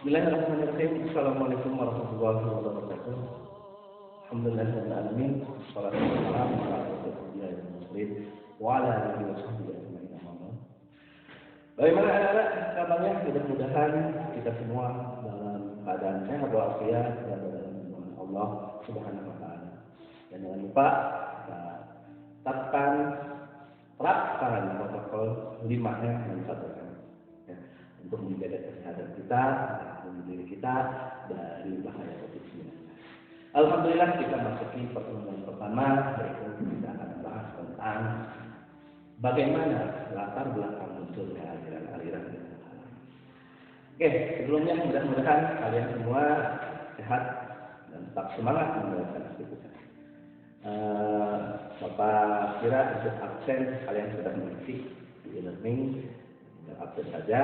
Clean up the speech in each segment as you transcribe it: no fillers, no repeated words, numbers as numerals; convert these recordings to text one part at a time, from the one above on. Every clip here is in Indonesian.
Bismillahirrahmanirrahim. Assalamualaikum warahmatullahi wabarakatuh. Alhamdulillahirrahmanirrahim. Wassalamualaikum warahmatullahi wabarakatuh. Wa ala alihi wa sahbihi ajma'in. Bagaimana anak-anak kabarnya? Mudah-mudahan kita semua dalam keadaan sehat walafiat dan dalam lindungan Allah Subhanahu wa taala. Dan jangan lupa terapkan protokol 5M yang disampaikan untuk menjaga kesehatan kita, melindungi diri kita dari bahaya COVID-19. Alhamdulillah kita masuki pertemuan pertama, yaitu kita akan membahas tentang bagaimana latar belakang munculnya aliran-aliran ilmu kalam. Oke, sebelumnya mudah-mudahan kalian semua sehat dan tetap semangat menjalankan aktivitas. Bapak kira untuk absen kalian sudah mengisi di e-learning, absen saja.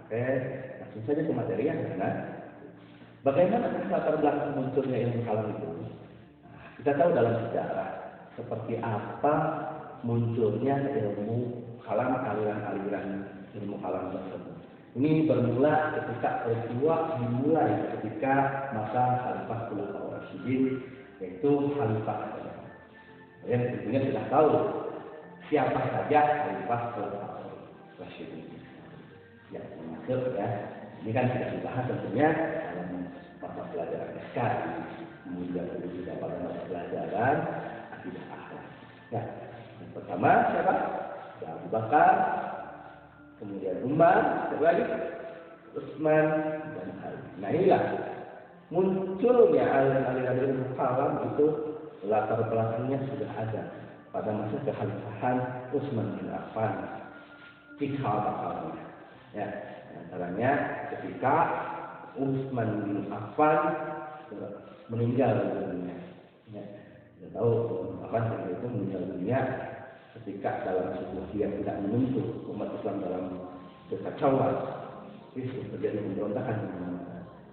Oke, langsung saja ke materi yang benar. Bagaimana latar belakang munculnya ilmu kalam itu? Kita tahu dalam sejarah seperti apa munculnya ilmu kalam, aliran-aliran ilmu kalam tersebut. Ini bermula ketika peristiwa dimulai ketika masa Khalifah Khulafaur Rasyidin, yaitu Khalifah. Kalian tentunya sudah tahu siapa saja Khalifah Khulafaur Rasyidin. Ya, termasuk ya. Ini kan sudah dibahas tentunya dalam mata pelajaran SK, kemudian juga pada mata pelajaran akidah akhlak. Nah, yang pertama siapa? Abu Bakar, kemudian Umar, siapa lagi? Utsman dan Ali. Nah inilah munculnya aliran-aliran ilmu kalam itu latar belakangnya sudah ada pada masa kekhalifahan Utsman bin Affan. Cikal bakalnya. Ya, antaranya ketika Utsman bin Affan meninggal dunia. Ya, kita tahu Affan itu meninggal dunia ketika dalam situasi yang tidak menentu umat Islam dalam kekacauan. Itu terjadi pemberontakan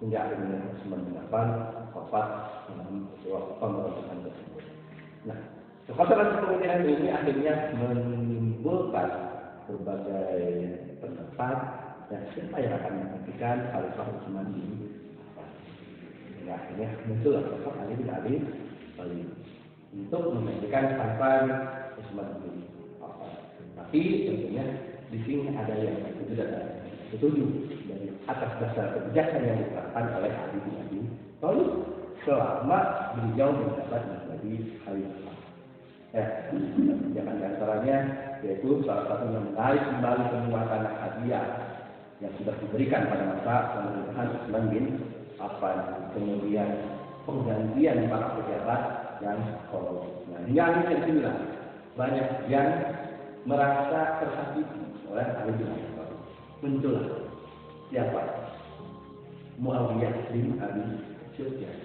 hingga akhirnya Utsman bin Affan wafat dalam pemberontakan tersebut. Nah, kekosongan kemudian ini akhirnya menimbulkan berbagai pendapat dan siapa yang akan menggantikan Khalifah Utsman bin Affan. Hingga akhirnya muncullah sosok Ali bin Abi Thalib untuk menggantikan Khalifah Utsman bin Affan. Tapi tentunya di sini ada yang tidak setuju dari atas dasar kebijakan yang ditetapkan oleh Ali bin Abi Thalib selama beliau menjabat menjadi Khalifah. Ya, kebijakan diantaranya yaitu salah satunya menarik kembali semua tanah hadiah yang sudah diberikan pada masa pemerintahan Utsman bin Affan, kemudian penggantian para pejabat yang korup. Nah, yang inilah banyak yang merasa tersakiti oleh Ali bin Abi Thalib. Muncullah siapa? Muawiyah bin Abi Sufyan.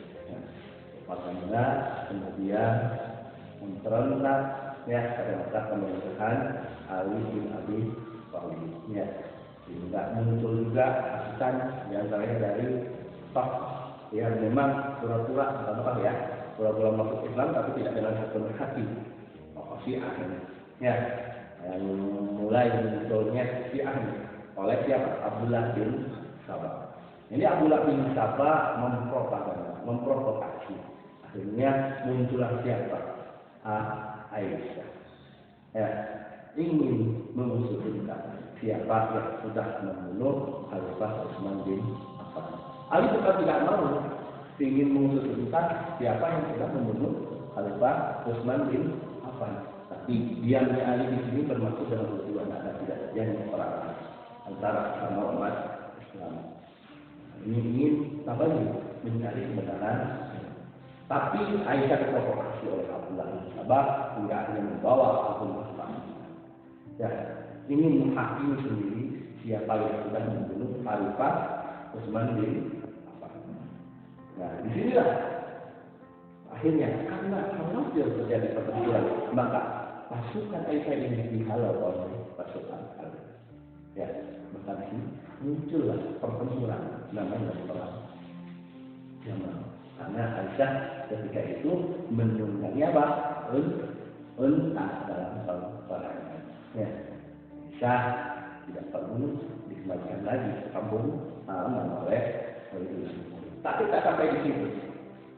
Bagaimana kemudian memperontak ya pada masa pemerintahan Ali bin Abi Thalib. Ya, sehingga muncul juga Hasan yang dari tokoh yang memang pura-pura ya, pura-pura masuk Islam tapi tidak dengan sepenuh hati. Tokoh Syiah ya, yang mulai munculnya Syiah oleh siapa? Abdullah bin Sabah. Ini Abdullah bin Sabah memprovokasi. Akhirnya muncullah siapa? Aisyah. Ya, ingin mengusulkan siapa yang sudah membunuh Khalifah Utsman bin Affan. Ali bukan tidak mau ingin mengusulkan siapa yang sudah membunuh Khalifah Utsman bin Affan. Tapi diamnya Ali di sini bermaksud dalam tujuan agar tidak terjadi peperangan antara sama umat Islam. Ini ingin mencari kebenaran. Tapi Aisyah terprovokasi oleh Abdullah bin Sabah hingga akhirnya membawa Abu Bakar. Ya, ini menghakimi sendiri siapa yang sudah membunuh Khalifah Utsman bin Affan. Nah, disinilah akhirnya karena khawatir terjadi pertempuran, maka pasukan Aisyah ini dihalau oleh pasukan Ali. Ya, maka muncullah pertempuran namanya perang Jamal. Karena Aisyah ketika itu menunggangi apa? Unta dalam peperangan. Ya, Aisyah tidak perlu dikembalikan lagi ke kampung oleh tapi tak sampai di situ.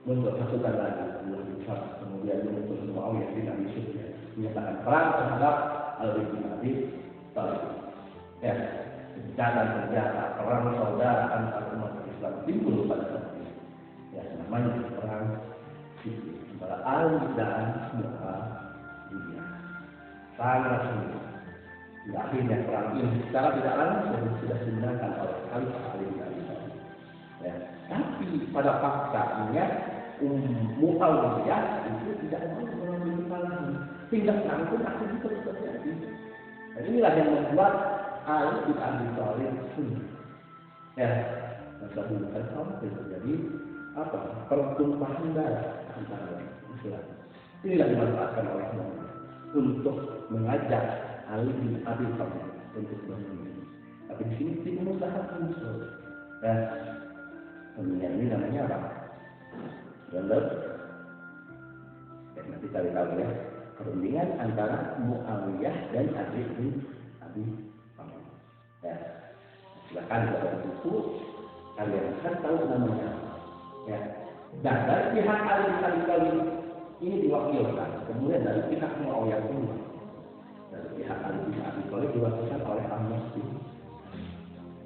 Muncul pasukan lagi, kemudian muncul Muawiyah bin Abi Sufyan menyatakan perang terhadap Ali bin Abi Thalib. Ya, senjata perang saudara antar umat Islam timbul pada saat itu. Ya, namanya perang sipil antara Ali dan Muawiyah. Sangat sulit. Akhirnya perang ini secara tidak langsung sudah dimenangkan oleh Khalifah Ali bin Abi Thalib. Ya, tapi pada faktanya Muawiyah itu tidak mau mengambil kekalahan. Hingga perang pun akan terus terjadi. Dan inilah yang membuat Ali bin Abi Thalib sulit. Ya, masa bukan sampai terjadi pertumpahan darah antara Islam. Inilah dimanfaatkan oleh Muawiyah untuk mengajak Ali bin Abi Thalib untuk berunding. Tapi di sini tidak mustahil unsur. Ya, ini namanya apa? Dalam nanti cari tahu ya. Perundingan antara Muawiyah dan Ali bin Abi Thalib. Ya, silakan baca buku. Kalian akan tahu namanya. Ya, dan dari pihak Ali bin Abi Thalib ini diwakilkan. Kemudian dari pihak Muawiyah pun. Dari pihak Ali bin Abi Thalib diwakilkan oleh Ammar bin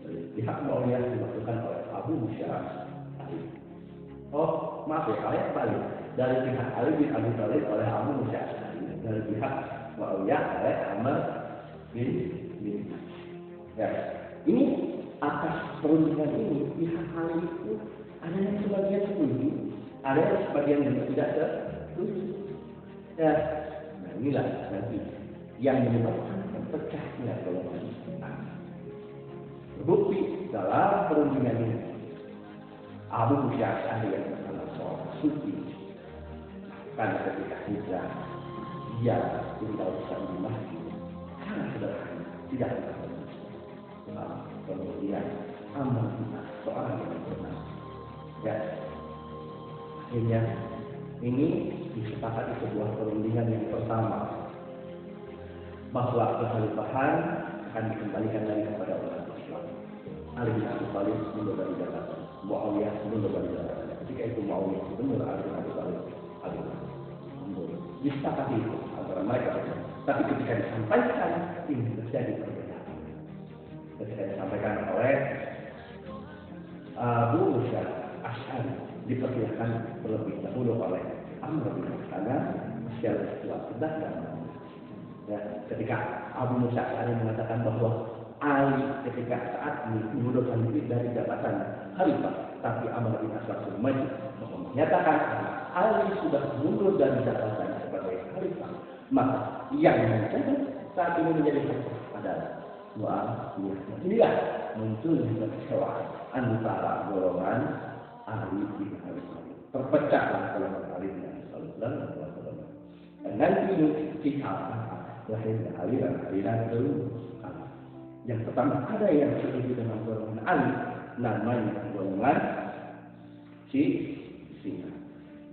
dari pihak Muawiyah diwakilkan oleh Abu Musa. Oh, maaf ya, ayat balik. Dari pihak Ali bin Abi Thalib oleh Abu Musa. Dari pihak Muawiyah oleh Ammar bin. Ya, ini atas perundingan ini pihak Ali itu ada yang sebagian setuju, ada yang sebagian yang tidak setuju. Ya, nah inilah nanti yang menyebabkan pecahnya golongan Islam. Terbukti dalam perundingan ini Abu Musa yang adalah seorang sufi karena ketika hijrah dia tinggal bersama di masjid sangat sederhana, tidak terlalu kemudian Ammar bin seorang yang benar. Ya, akhirnya ini disepakati sebuah perundingan yang pertama bahwa kekhalifahan akan dikembalikan lagi kepada umat Islam. Ali bin Abi Thalib mundur dari jabatan, Muawiyah mundur dari jabatan. Ketika itu Muawiyah mundur, Ali bin Abi Thalib mundur. Disepakati itu antara mereka. Tapi ketika disampaikan ini terjadi perbedaan. Ketika disampaikan oleh Abu Musa Asy'ari dipersilakan terlebih dahulu oleh Amr bin karena secara istilah sudah dan ya, ketika Abu Musa Asy'ari mengatakan bahwa Ali ketika saat ini mengundurkan diri dari jabatan khalifah, tapi Amr bin As maju menyatakan Ali sudah mundur dari jabatan sebagai khalifah, maka yang menjadi saat ini menjadi khalifah adalah Muawiyah. Inilah munculnya kekecewaan antara golongan Ali bin Abi Thalib. Terpecahlah golongan Ali bin Abi Thalib dan nanti kita lahirnya aliran kedua. Yang pertama ada yang setuju dengan golongan Ali, namanya golongan Syiah.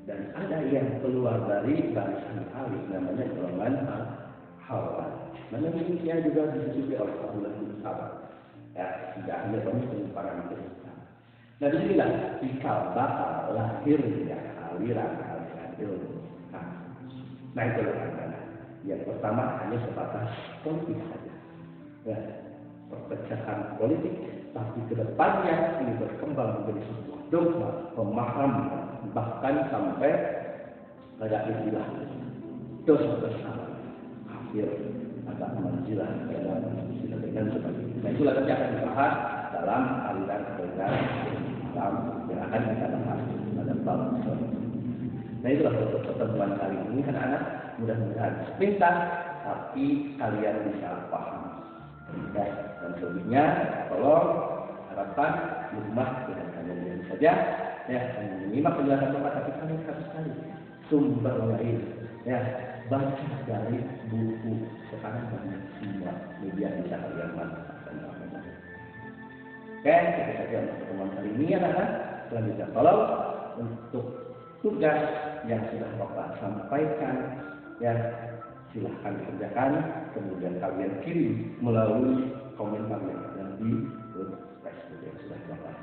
Dan ada yang keluar dari barisan Ali, namanya golongan Khawarij. Mana demikian juga disusupi oleh Abdullah bin Sabah. Ya, tidak hanya pemimpin para Islam. Nah, disinilah cikal bakal lahirnya aliran ilmu. Nah, itu adalah yang pertama hanya sebatas politik saja. Ya, perpecahan politik, tapi kedepannya ini berkembang menjadi sebuah dogma, pemahaman, bahkan sampai pada istilah dosa bersama, kafir, agak manjilah dalam istilah dengan sebagainya. Nah, itulah nanti akan dibahas dalam aliran Islam yang akan kita bahas pada bab. Nah, itulah untuk pertemuan kali ini, anak-anak. Mudah-mudahan sepintas, tapi kalian bisa paham. Ya, dan selebihnya tolong harapkan di rumah dengan kalian saja ya, menyimak penjelasan Bapak, tapi kalian harus cari sumber lain ya, baca dari buku. Sekarang banyak semua media bisa kalian manfaatkan. Oke, itu saja untuk pertemuan kali ini ya, anak-anak. Selanjutnya tolong untuk tugas yang sudah Bapak sampaikan ya, silahkan dikerjakan, kemudian kalian kirim melalui komentar yang ada di Facebook yang sudah dilakukan.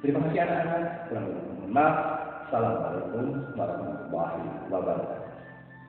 Terima kasih anak-anak. Kurang lebih mohon maaf. Assalamualaikum warahmatullahi wabarakatuh.